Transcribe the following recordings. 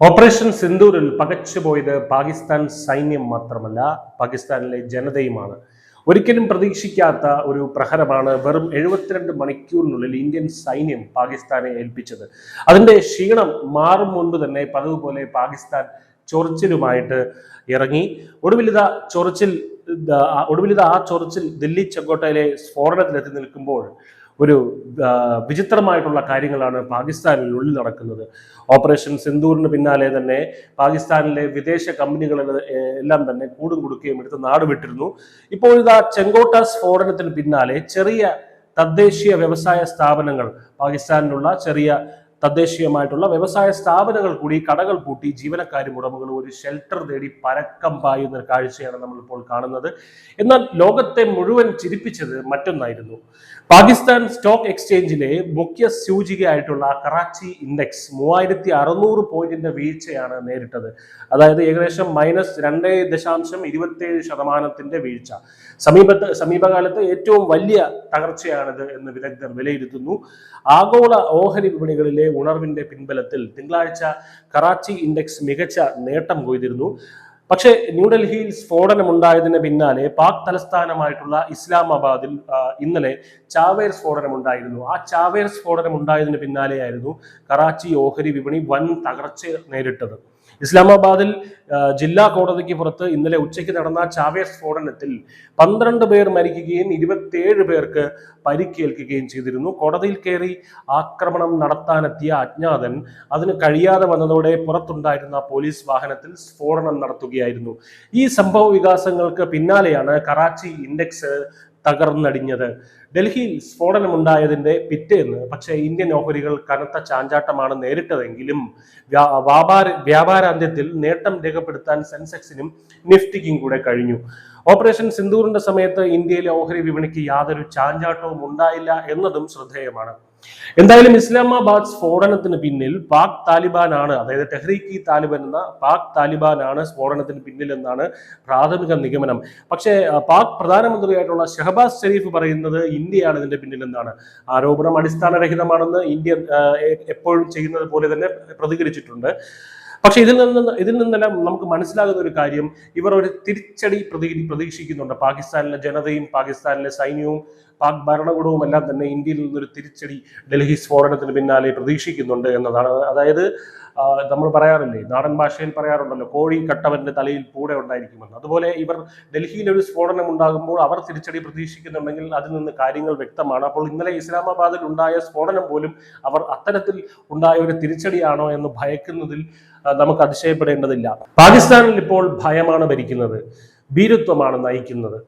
Operation സിന്ദൂരിൽ പകച്ചുപോയത് Pakistan സൈന്യം മാത്രമല്ല, പാകിസ്ഥാനിലെ ജനതയുമാണ്. ഒരിക്കലും പ്രതീക്ഷിക്കാത്ത ഒരു പ്രഹരമാണ് വെറും 72 മണിക്കൂറിനുള്ളിൽ ഇന്ത്യൻ സൈന്യം പാകിസ്ഥാനെ ഏൽപ്പിച്ചത്. അതിന്റെ ക്ഷീണം മാറും മുൻപ് തന്നെ പതിവ് പോലെ പാകിസ്ഥാൻ ചൊറിച്ചിലുമായിട്ട് ഇറങ്ങി. ഒടുവിലിത ആ ചൊറിച്ചിൽ ദില്ലി ചെങ്കോട്ടയിലെ സ്ഫോടനത്തിലെത്തി നിൽക്കുമ്പോൾ ഒരു വിചിത്രമായിട്ടുള്ള കാര്യങ്ങളാണ് പാകിസ്ഥാനിനുള്ളിൽ നടക്കുന്നത്. ഓപ്പറേഷൻ സിന്ദൂറിന് പിന്നാലെ തന്നെ പാകിസ്ഥാനിലെ വിദേശ കമ്പനികൾ എല്ലാം തന്നെ കൂടും കുടുക്കുകയും എടുത്ത് നാട് വിട്ടിരുന്നു. ഇപ്പോൾ ഇതാ ചെങ്കോട്ട സ്ഫോടനത്തിന് പിന്നാലെ ചെറിയ തദ്ദേശീയ വ്യവസായ സ്ഥാപനങ്ങൾ, പാകിസ്ഥാനിലുള്ള ചെറിയ തദ്ദേശീയമായിട്ടുള്ള വ്യവസായ സ്ഥാപനങ്ങൾ കൂടി കടകൾ പൂട്ടി ജീവനക്കാരും ഉടമകളും ഒരു ഷെൽട്ടർ തേടി പരക്കം പായുന്ന കാഴ്ചയാണ് നമ്മളിപ്പോൾ കാണുന്നത്. എന്നാൽ ലോകത്തെ മുഴുവൻ ചിരിപ്പിച്ചത് മറ്റൊന്നായിരുന്നു. പാകിസ്ഥാൻ സ്റ്റോക്ക് എക്സ്ചേഞ്ചിലെ മുഖ്യ സൂചികയായിട്ടുള്ള കറാച്ചി ഇൻഡെക്സ് 3600 പോയിന്റിന്റെ വീഴ്ചയാണ് നേരിട്ടത്. അതായത് ഏകദേശം -2.27% വീഴ്ച. സമീപകാലത്ത് ഏറ്റവും വലിയ തകർച്ചയാണിത് എന്ന് വിദഗ്ധർ വിലയിരുത്തുന്നു. ആഗോള ഓഹരി വിപണികളിലെ ഉണർവിന്റെ പിൻബലത്തിൽ തിങ്കളാഴ്ച കറാച്ചി ഇൻഡെക്സ് മികച്ച നേട്ടം കൊയ്തിരുന്നു. പക്ഷേ ന്യൂഡൽഹിയിൽ സ്ഫോടനമുണ്ടായതിന് പിന്നാലെ പാക് തലസ്ഥാനമായിട്ടുള്ള ഇസ്ലാമാബാദിൽ ഇന്നലെ ചാവേർ സ്ഫോടനം ഉണ്ടായിരുന്നു. ആ ചാവേർ സ്ഫോടനം ഉണ്ടായതിന് പിന്നാലെയായിരുന്നു കറാച്ചി ഓഹരി വിപണി വൻ തകർച്ച നേരിട്ടത്. ഇസ്ലാമാബാദിൽ ജില്ലാ കോടതിക്ക് പുറത്ത് ഇന്നലെ ഉച്ചയ്ക്ക് നടന്ന ചാവേർ സ്ഫോടനത്തിൽ 12 പേർ മരിക്കുകയും 27 പേർക്ക് പരിക്കേൽക്കുകയും ചെയ്തിരുന്നു. കോടതിയിൽ കയറി ആക്രമണം നടത്താനെത്തിയ അജ്ഞാതൻ അതിന് കഴിയാതെ വന്നതോടെ പുറത്തുണ്ടായിരുന്ന പോലീസ് വാഹനത്തിൽ സ്ഫോടനം നടത്തുകയായിരുന്നു. ഈ സംഭവ വികാസങ്ങൾക്ക് പിന്നാലെയാണ് കറാച്ചി ഇൻഡെക്സ് തകർന്നടിഞ്ഞത്. ഡൽഹിയിൽ സ്ഫോടനമുണ്ടായതിന്റെ പിറ്റേന്ന് പക്ഷേ ഇന്ത്യൻ ഓഹരികൾ കനത്ത ചാഞ്ചാട്ടമാണ് നേരിട്ടതെങ്കിലും വ്യാപാരാന്ത്യത്തിൽ നേട്ടം രേഖപ്പെടുത്താൻ സെൻസെക്സിനും നിഫ്റ്റിക്കും കൂടെ കഴിഞ്ഞു. ഓപ്പറേഷൻ സിന്ദൂറിന്റെ സമയത്ത് ഇന്ത്യയിലെ ഓഹരി വിപണിക്ക് യാതൊരു ചാഞ്ചാട്ടവും ഉണ്ടായില്ല എന്നതും ശ്രദ്ധേയമാണ്. എന്തായാലും ഇസ്ലാമാബാദ് സ്ഫോടനത്തിന് പിന്നിൽ പാക് താലിബാനാണ്, അതായത് തെഹ്രീക്ക് ഇ താലിബാൻ എന്ന പാക് താലിബാനാണ് സ്ഫോടനത്തിന് പിന്നിൽ എന്നാണ് പ്രാഥമിക നിഗമനം. പക്ഷേ പാക് പ്രധാനമന്ത്രിയായിട്ടുള്ള ഷഹബാസ് ഷെരീഫ് പറയുന്നത് ഇന്ത്യയാണ് ഇതിന്റെ പിന്നിൽ എന്നാണ്. ആരോപണം അടിസ്ഥാനരഹിതമാണെന്ന് ഇന്ത്യ എപ്പോഴും ചെയ്യുന്നത് പോലെ തന്നെ പ്രതികരിച്ചിട്ടുണ്ട്. പക്ഷെ ഇതിൽ നിന്നെല്ലാം നമുക്ക് മനസ്സിലാകുന്ന ഒരു കാര്യം, ഇവർ ഒരു തിരിച്ചടി പ്രതീക്ഷിക്കുന്നുണ്ട്. പാകിസ്ഥാനിലെ ജനതയും പാകിസ്ഥാനിലെ സൈന്യവും പാക് ഭരണകൂടവും എല്ലാം തന്നെ ഇന്ത്യയിൽ നിന്നൊരു തിരിച്ചടി ഡൽഹി സ്ഫോടനത്തിന് പിന്നാലെ പ്രതീക്ഷിക്കുന്നുണ്ട് എന്നതാണ്. അതായത് നമ്മൾ പറയാറില്ലേ, നാടൻ ഭാഷയിൽ പറയാറുണ്ടല്ലോ, കോഴി കട്ടവന്റെ തലയിൽ പൂടെ ഉണ്ടായിരിക്കുമെന്ന്. അതുപോലെ ഇവർ ഡൽഹിയിൽ ഒരു സ്ഫോടനം ഉണ്ടാകുമ്പോൾ അവർ തിരിച്ചടി പ്രതീക്ഷിക്കുന്നുണ്ടെങ്കിൽ അതിൽ നിന്ന് കാര്യങ്ങൾ വ്യക്തമാണ്. അപ്പോൾ ഇന്നലെ ഇസ്ലാമാബാദിൽ ഉണ്ടായ സ്ഫോടനം പോലും അവർ അത്തരത്തിൽ ഉണ്ടായ ഒരു തിരിച്ചടിയാണോ എന്ന് ഭയക്കുന്നതിൽ നമുക്ക് അതിശയപ്പെടേണ്ടതില്ല. പാകിസ്ഥാനിൽ ഇപ്പോൾ ഭയമാണ് ഭരിക്കുന്നത്, ഭീരുത്വമാണ് നയിക്കുന്നത്.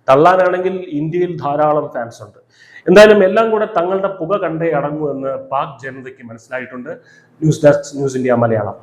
തള്ളാനാണെങ്കിൽ ഇന്ത്യയിൽ ധാരാളം ഫാൻസ് ഉണ്ട്. എന്തായാലും എല്ലാം കൂടെ തങ്ങളുടെ പുക കണ്ടേ അടങ്ങൂ എന്ന് പാക് ജനതയ്ക്ക് മനസ്സിലായിട്ടുണ്ട്. News desk, news India Malayalam.